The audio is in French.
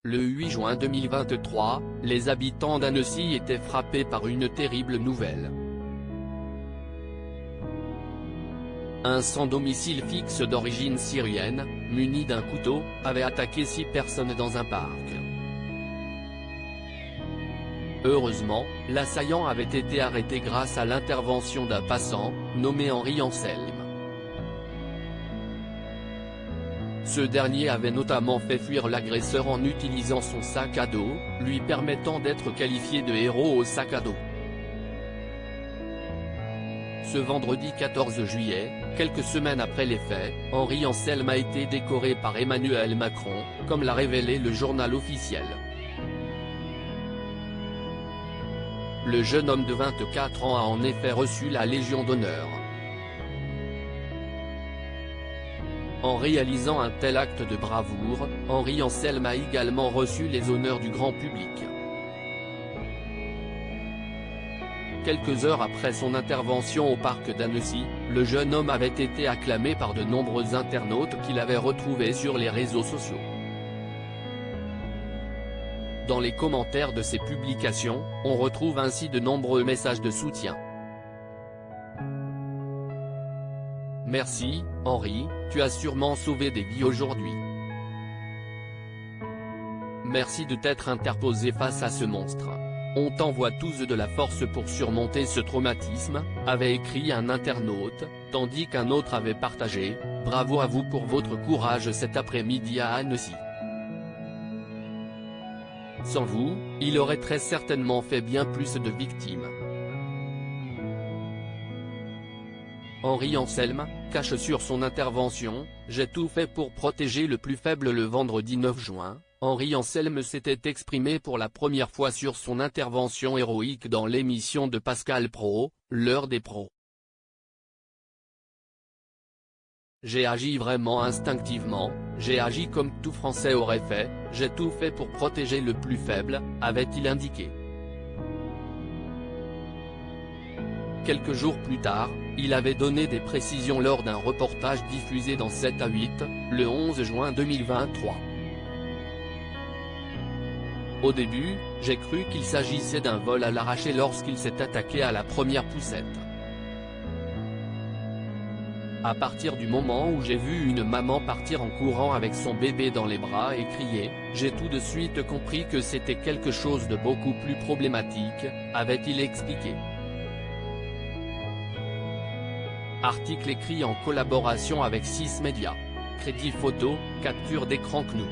Le 8 juin 2023, les habitants d'Annecy étaient frappés par une terrible nouvelle. Un sans-domicile fixe d'origine syrienne, muni d'un couteau, avait attaqué 6 personnes dans un parc. Heureusement, l'assaillant avait été arrêté grâce à l'intervention d'un passant, nommé Henri Anselme. Ce dernier avait notamment fait fuir l'agresseur en utilisant son sac à dos, lui permettant d'être qualifié de héros au sac à dos. Ce vendredi 14 juillet, quelques semaines après les faits, Henri Anselme a été décoré par Emmanuel Macron, comme l'a révélé le journal officiel. Le jeune homme de 24 ans a en effet reçu la Légion d'honneur. En réalisant un tel acte de bravoure, Henri Anselme a également reçu les honneurs du grand public. Quelques heures après son intervention au parc d'Annecy, le jeune homme avait été acclamé par de nombreux internautes qui l'avaient retrouvé sur les réseaux sociaux. Dans les commentaires de ces publications, on retrouve ainsi de nombreux messages de soutien. Merci, Henri, tu as sûrement sauvé des vies aujourd'hui. Merci de t'être interposé face à ce monstre. On t'envoie tous de la force pour surmonter ce traumatisme, avait écrit un internaute, tandis qu'un autre avait partagé « Bravo à vous pour votre courage cet après-midi à Annecy. Sans vous, il aurait très certainement fait bien plus de victimes. » Henri Anselme, cache sur son intervention « J'ai tout fait pour protéger le plus faible » le vendredi 9 juin, Henri Anselme s'était exprimé pour la première fois sur son intervention héroïque dans l'émission de Pascal Praud, L'heure des pros. J'ai agi vraiment instinctivement, j'ai agi comme tout Français aurait fait, j'ai tout fait pour protéger le plus faible, avait-il indiqué. Quelques jours plus tard, il avait donné des précisions lors d'un reportage diffusé dans 7 à 8, le 11 juin 2023. Au début, j'ai cru qu'il s'agissait d'un vol à l'arraché lorsqu'il s'est attaqué à la première poussette. À partir du moment où j'ai vu une maman partir en courant avec son bébé dans les bras et crier, j'ai tout de suite compris que c'était quelque chose de beaucoup plus problématique, avait-il expliqué. Article écrit en collaboration avec 6 médias. Crédit photo, capture d'écran CNU.